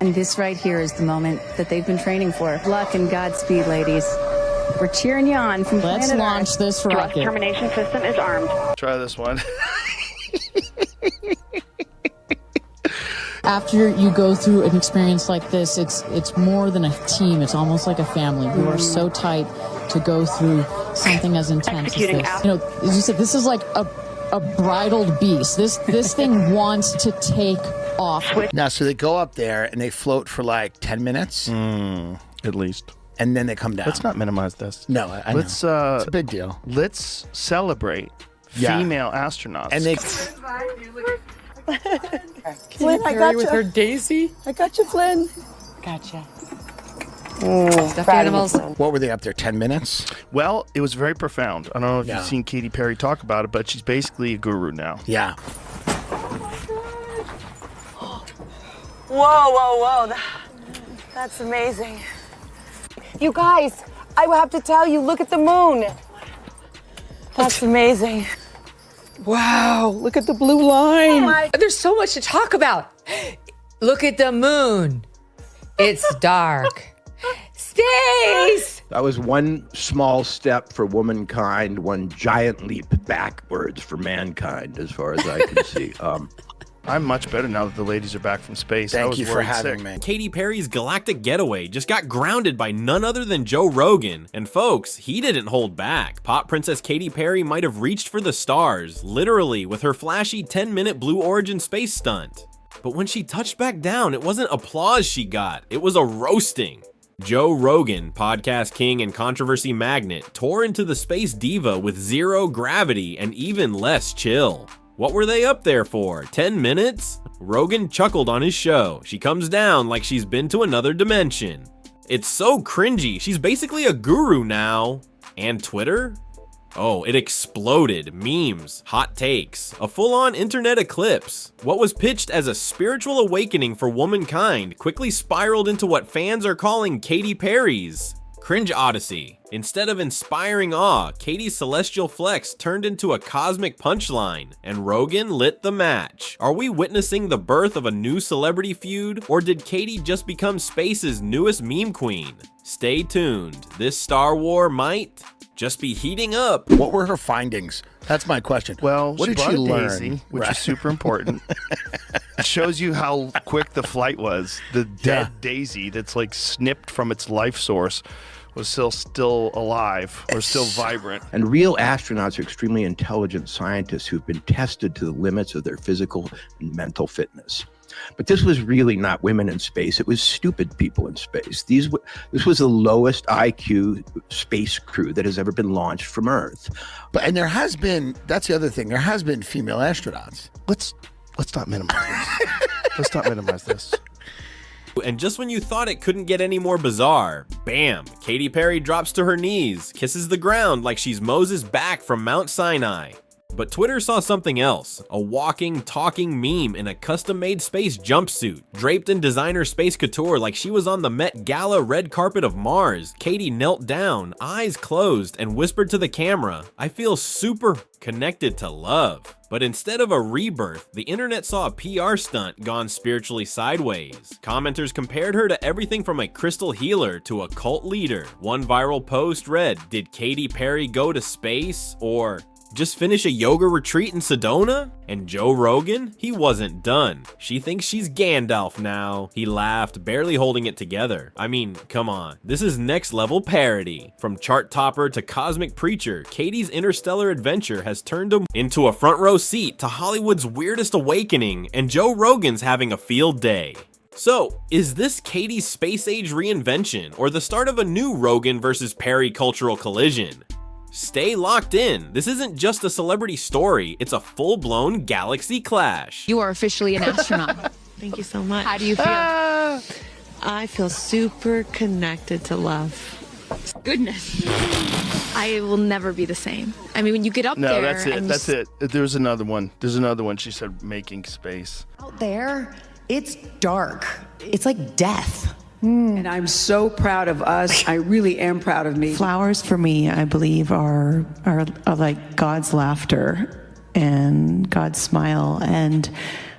And this right here is the moment that they've been training for. Luck and Godspeed, ladies. We're cheering you on from planet Earth. Let's launch this rocket. Thrust termination system is armed. Try this one. After you go through an experience like this, it's more than a team. It's almost like a family. You are so tight to go through something as intense as this. You know, as you said, this is like a bridled beast. This thing wants to take off. Now, so they go up there and they float for like 10 minutes? At least. And then they come down. Let's not minimize this. No, I know. It's a big deal. Let's celebrate female astronauts. And they... Flynn, I got you. With her Daisy? I got you, Flynn. Gotcha. Stuffed animals. What were they up there, 10 minutes? Well, it was very profound. I don't know if you've seen Katy Perry talk about it, but she's basically a guru now. Yeah. Whoa. That's amazing. You guys, I will have to tell you, look at the moon. That's amazing. Wow, look at the blue line. There's so much to talk about. Look at the moon. It's dark. Stace! That was one small step for womankind, one giant leap backwards for mankind, as far as I can see. I'm much better now that the ladies are back from space. Thank you for having me. Katy Perry's galactic getaway just got grounded by none other than Joe Rogan. And folks, he didn't hold back. Pop Princess Katy Perry might have reached for the stars, literally, with her flashy 10-minute Blue Origin space stunt. But when she touched back down, it wasn't applause she got, it was a roasting. Joe Rogan, podcast king and controversy magnet, tore into the space diva with zero gravity and even less chill. What were they up there for? 10 minutes? Rogan chuckled on his show. She comes down like she's been to another dimension. It's so cringy. She's basically a guru now. And Twitter? Oh, it exploded. Memes, hot takes, a full-on internet eclipse. What was pitched as a spiritual awakening for womankind quickly spiraled into what fans are calling Katy Perry's cringe odyssey. Instead of inspiring awe, Katy's celestial flex turned into a cosmic punchline, and Rogan lit the match. Are we witnessing the birth of a new celebrity feud, or did Katy just become space's newest meme queen? Stay tuned. This Star War might just be heating up. What were her findings? That's my question. Well, what did she learn? Daisy, which is super important. It shows you how quick the flight was. The dead Daisy that's like snipped from its life source was still alive or still vibrant. And real astronauts are extremely intelligent scientists who've been tested to the limits of their physical and mental fitness. But this was really not women in space. It was stupid people in space. This was the lowest IQ space crew that has ever been launched from Earth. And there has been, that's the other thing, there has been female astronauts. Let's not minimize this. Let's not minimize this. And just when you thought it couldn't get any more bizarre, bam, Katy Perry drops to her knees, kisses the ground like she's Moses back from Mount Sinai. But Twitter saw something else, a walking, talking meme in a custom-made space jumpsuit, draped in designer space couture like she was on the Met Gala red carpet of Mars. Katy knelt down, eyes closed, and whispered to the camera, "I feel super connected to love." But instead of a rebirth, the internet saw a PR stunt gone spiritually sideways. Commenters compared her to everything from a crystal healer to a cult leader. One viral post read, "Did Katy Perry go to space?" Or, "Just finish a yoga retreat in Sedona?" And Joe Rogan? He wasn't done. "She thinks she's Gandalf now." He laughed, barely holding it together. I mean, come on. This is next level parody. From chart topper to cosmic preacher, Katy's interstellar adventure has turned him into a front row seat to Hollywood's weirdest awakening, and Joe Rogan's having a field day. So, is this Katy's space age reinvention, or the start of a new Rogan versus Perry cultural collision? Stay locked in. This isn't just a celebrity story, it's a full-blown galaxy clash. You are officially an astronaut. Thank you so much. How do you feel? I feel super connected to love. Goodness. I will never be the same. I mean, when you get up there... No, that's it. That's it. There's another one. There's another one. She said making space. Out there, it's dark. It's like death. And I'm so proud of us. I really am proud of me. Flowers for me, I believe, are like God's laughter and God's smile. And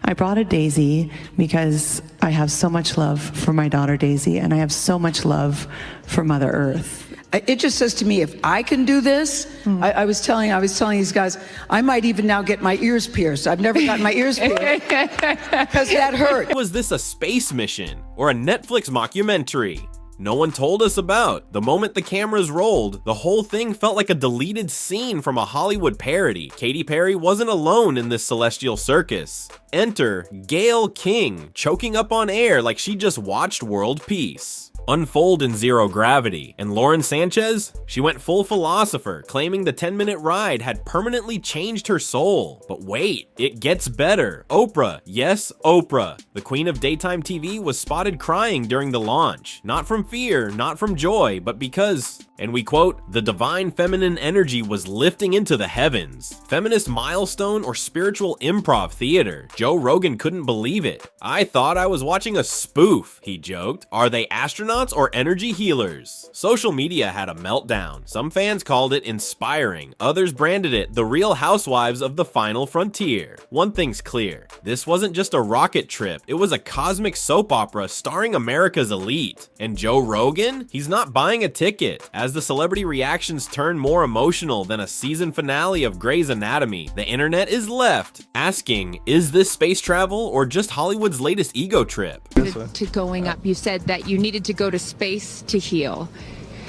I brought a daisy because I have so much love for my daughter Daisy, and I have so much love for Mother Earth. It just says to me, if I can do this, I was telling these guys, I might even now get my ears pierced. I've never gotten my ears pierced because that hurt. Was this a space mission or a Netflix mockumentary? No one told us about. The moment the cameras rolled, the whole thing felt like a deleted scene from a Hollywood parody. Katy Perry wasn't alone in this celestial circus. Enter Gayle King, choking up on air like she just watched world peace unfold in zero gravity. And Lauren Sanchez? She went full philosopher, claiming the 10-minute ride had permanently changed her soul. But wait, it gets better. Oprah, yes, Oprah, the queen of daytime TV, was spotted crying during the launch. Not from fear, not from joy, but because, and we quote, the divine feminine energy was lifting into the heavens. Feminist milestone or spiritual improv theater. Joe Rogan couldn't believe it. I thought I was watching a spoof, he joked. Are they astronauts or energy healers? Social media had a meltdown. Some fans called it inspiring. Others branded it the Real Housewives of the Final Frontier. One thing's clear. This wasn't just a rocket trip. It was a cosmic soap opera starring America's elite. And Joe Rogan? He's not buying a ticket. As the celebrity reactions turn more emotional than a season finale of Grey's Anatomy, the internet is left asking, is this space travel or just Hollywood's latest ego trip? To going up, you said that you needed to go to space to heal.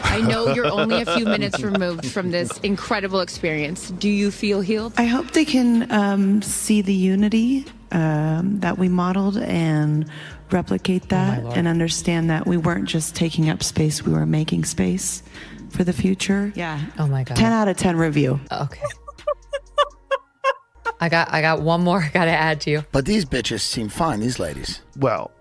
I know you're only a few minutes removed from this incredible experience. Do you feel healed? I hope they can see the unity that we modeled and replicate that and understand that we weren't just taking up space, we were making space for the future. Yeah. Oh my God. 10 out of 10 review. Okay. I got one more I gotta add to you. But these bitches seem fine, these ladies. Well,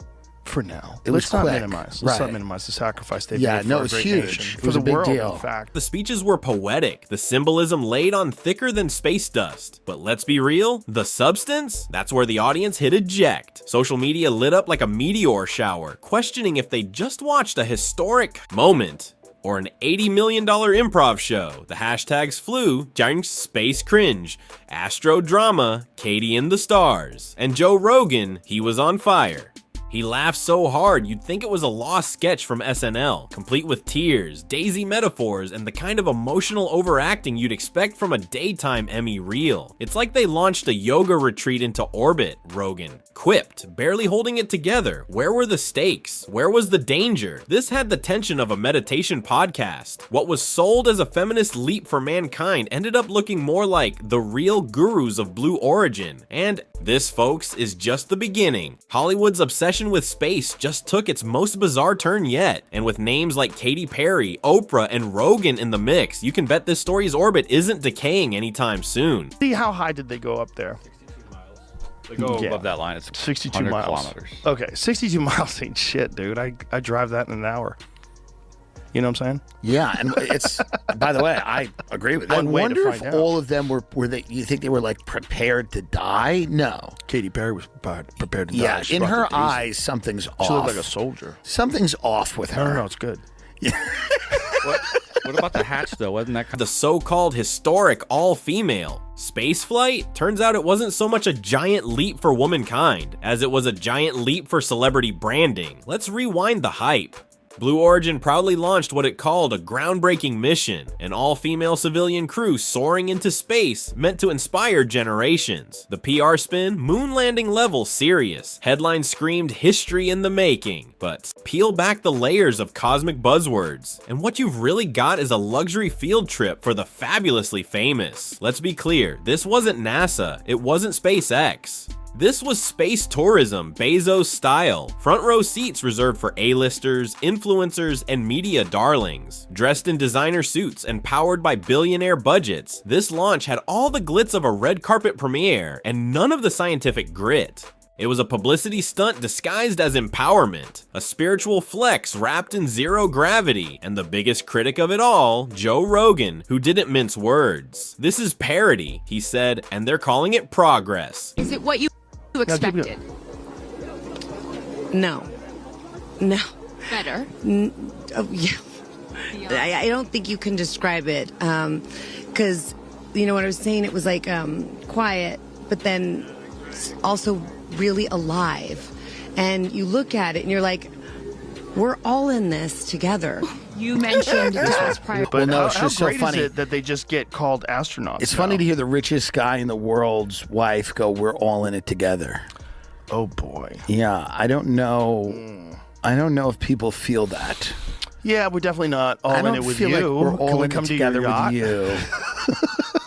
for now. Let's not quick. minimize. Right. Let's not minimize the sacrifice they Yeah, made for no, a it's great huge. nation. It For was the a big world, deal. in fact. The speeches were poetic, the symbolism laid on thicker than space dust. But let's be real, the substance? That's where the audience hit eject. Social media lit up like a meteor shower, questioning if they just watched a historic moment or an $80 million improv show. The hashtags flew, giant space cringe, astro drama, Katie and the stars. And Joe Rogan, he was on fire. He laughed so hard you'd think it was a lost sketch from SNL, complete with tears, daisy metaphors, and the kind of emotional overacting you'd expect from a daytime Emmy reel. It's like they launched a yoga retreat into orbit, Rogan quipped, barely holding it together. Where were the stakes? Where was the danger? This had the tension of a meditation podcast. What was sold as a feminist leap for mankind ended up looking more like the real gurus of Blue Origin. And this, folks, is just the beginning. Hollywood's obsession with space just took its most bizarre turn yet. And with names like Katy Perry, Oprah, and Rogan in the mix, you can bet this story's orbit isn't decaying anytime soon. See, how high did they go up there? They go above that line. It's 62 100 miles. kilometers. Okay, 62 miles ain't shit, dude. I drive that in an hour. You know what I'm saying? Yeah, and it's, by the way, I agree with that. I One way to wonder if find out. all of them were they, you think they were like prepared to die? No. Katy Perry was prepared to die. Yeah, She in brought her the daisy. eyes, something's off. She looked like a soldier. Something's off with her. No, it's good. What about the hatch, though? Wasn't that kind The so-called historic all-female spaceflight? Turns out it wasn't so much a giant leap for womankind as it was a giant leap for celebrity branding. Let's rewind the hype. Blue Origin proudly launched what it called a groundbreaking mission, an all-female civilian crew soaring into space meant to inspire generations. The PR spin, moon landing level serious. Headlines screamed history in the making. But peel back the layers of cosmic buzzwords, and what you've really got is a luxury field trip for the fabulously famous. Let's be clear, this wasn't NASA, it wasn't SpaceX. This was space tourism, Bezos style. Front row seats reserved for A-listers, influencers, and media darlings. Dressed in designer suits and powered by billionaire budgets, this launch had all the glitz of a red carpet premiere and none of the scientific grit. It was a publicity stunt disguised as empowerment, a spiritual flex wrapped in zero gravity, and the biggest critic of it all, Joe Rogan, who didn't mince words. This is parody, he said, and they're calling it progress. Is it what you expected? No. Better? Oh, yeah. I don't think you can describe it. Because, you know what I was saying? It was like quiet, but then also really alive. And you look at it and you're like, we're all in this together. You mentioned this prior. But no, it's how just so great funny. is it that they just get called astronauts? It's now? funny to hear the richest guy in the world's wife go, "We're all in it together." Oh boy. Yeah, I don't know. I don't know if people feel that. Yeah, we're definitely not all I in don't it with feel you. like we're Can all we in come it to together your yacht? with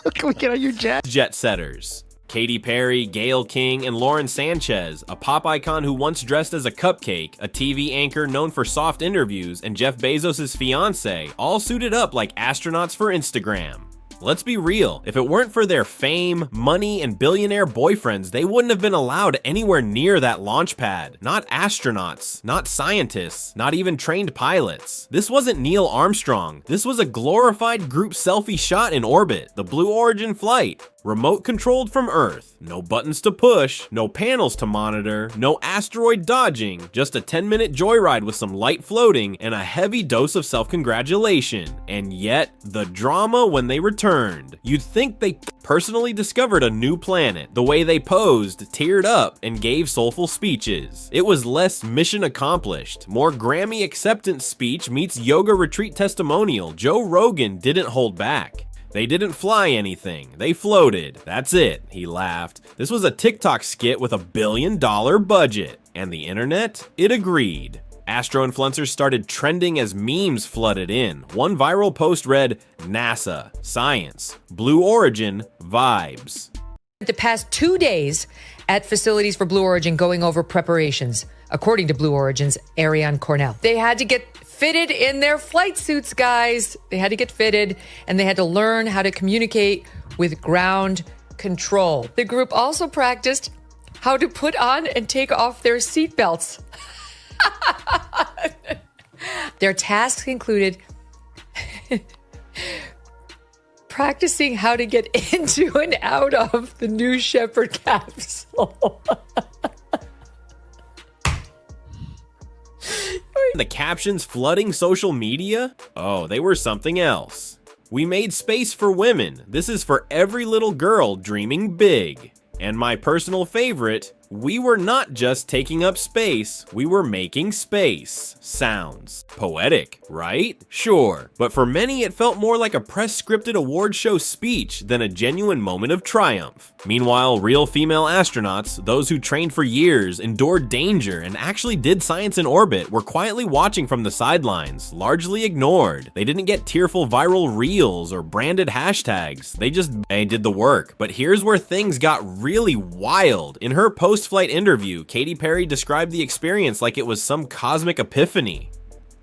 you. Can we get on your jet? Jet setters. Katy Perry, Gayle King, and Lauren Sanchez, a pop icon who once dressed as a cupcake, a TV anchor known for soft interviews, and Jeff Bezos' fiance, all suited up like astronauts for Instagram. Let's be real, if it weren't for their fame, money, and billionaire boyfriends, they wouldn't have been allowed anywhere near that launch pad. Not astronauts, not scientists, not even trained pilots. This wasn't Neil Armstrong. This was a glorified group selfie shot in orbit, the Blue Origin flight. Remote controlled from Earth, no buttons to push, no panels to monitor, no asteroid dodging, just a 10-minute joyride with some light floating and a heavy dose of self-congratulation. And yet, the drama when they returned. You'd think they personally discovered a new planet, the way they posed, teared up, and gave soulful speeches. It was less mission accomplished, more Grammy acceptance speech meets yoga retreat testimonial. Joe Rogan didn't hold back. They didn't fly anything, they floated. That's it, he laughed. This was a TikTok skit with $1 billion budget. And the internet? It agreed. Astro-influencers started trending as memes flooded in. One viral post read, NASA, science, Blue Origin, vibes. The past 2 days at facilities for Blue Origin going over preparations, according to Blue Origin's Ariane Cornell. They had to get fitted in their flight suits, guys. They had to get fitted, and they had to learn how to communicate with ground control. The group also practiced how to put on and take off their seatbelts. Their tasks included practicing how to get into and out of the New Shepard capsule. The captions flooding social media? Oh, they were something else. We made space for women. This is for every little girl dreaming big. And my personal favorite, we were not just taking up space, we were making space. Sounds poetic, right? Sure, but for many it felt more like a press-scripted award show speech than a genuine moment of triumph. Meanwhile, real female astronauts, those who trained for years, endured danger, and actually did science in orbit, were quietly watching from the sidelines, largely ignored. They didn't get tearful viral reels or branded hashtags, they did the work. But here's where things got really wild. In her post-flight interview, Katy Perry described the experience like it was some cosmic epiphany.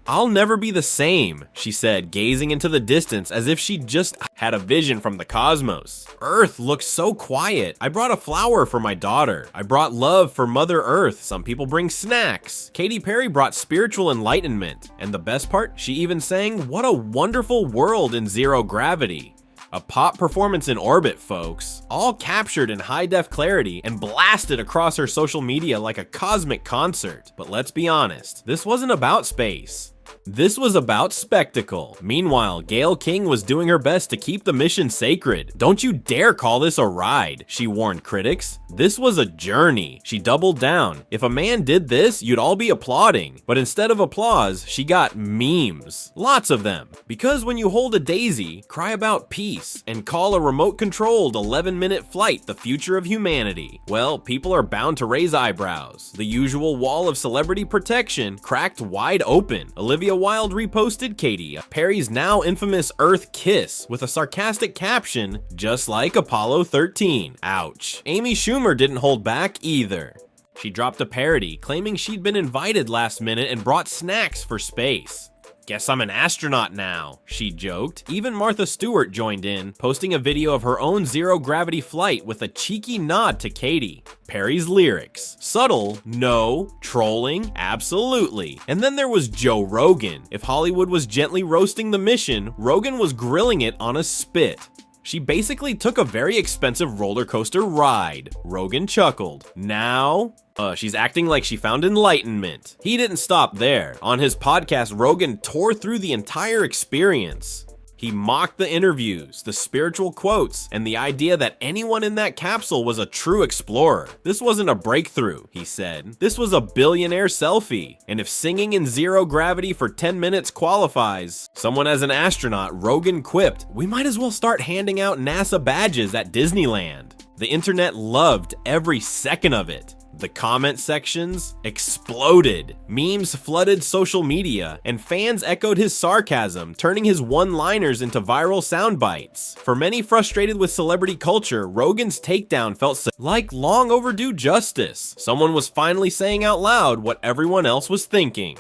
"I'll never be the same," she said, gazing into the distance as if she just had a vision from the cosmos. "Earth looks so quiet. I brought a flower for my daughter. I brought love for Mother Earth. Some people bring snacks." Katy Perry brought spiritual enlightenment. And the best part, she even sang, "What a wonderful world in zero gravity." A pop performance in orbit, folks. All captured in high-def clarity and blasted across her social media like a cosmic concert. But let's be honest, this wasn't about space. This was about spectacle. Meanwhile, Gayle King was doing her best to keep the mission sacred. "Don't you dare call this a ride," she warned critics. "This was a journey." She doubled down. "If a man did this, you'd all be applauding." But instead of applause, she got memes. Lots of them. Because when you hold a daisy, cry about peace, and call a remote-controlled 11-minute flight the future of humanity, well, people are bound to raise eyebrows. The usual wall of celebrity protection cracked wide open. Olivia Wilde reposted Katy Perry's now infamous Earth kiss with a sarcastic caption, "Just like Apollo 13. Ouch." Amy Schumer didn't hold back either. She dropped a parody, claiming she'd been invited last minute and brought snacks for space. "Guess I'm an astronaut now," she joked. Even Martha Stewart joined in, posting a video of her own zero-gravity flight with a cheeky nod to Katy Perry's lyrics. Subtle? No. Trolling? Absolutely. And then there was Joe Rogan. If Hollywood was gently roasting the mission, Rogan was grilling it on a spit. She basically took a very expensive roller coaster ride. Rogan chuckled. Now, she's acting like she found enlightenment. He didn't stop there. On his podcast, Rogan tore through the entire experience. He mocked the interviews, the spiritual quotes, and the idea that anyone in that capsule was a true explorer. This wasn't a breakthrough, he said. This was a billionaire selfie. And if singing in zero gravity for 10 minutes qualifies, someone as an astronaut, Rogan quipped, "We might as well start handing out NASA badges at Disneyland." The internet loved every second of it. The comment sections exploded. Memes flooded social media, and fans echoed his sarcasm, turning his one-liners into viral sound bites. For many frustrated with celebrity culture, Rogan's takedown felt like long overdue justice. Someone was finally saying out loud what everyone else was thinking.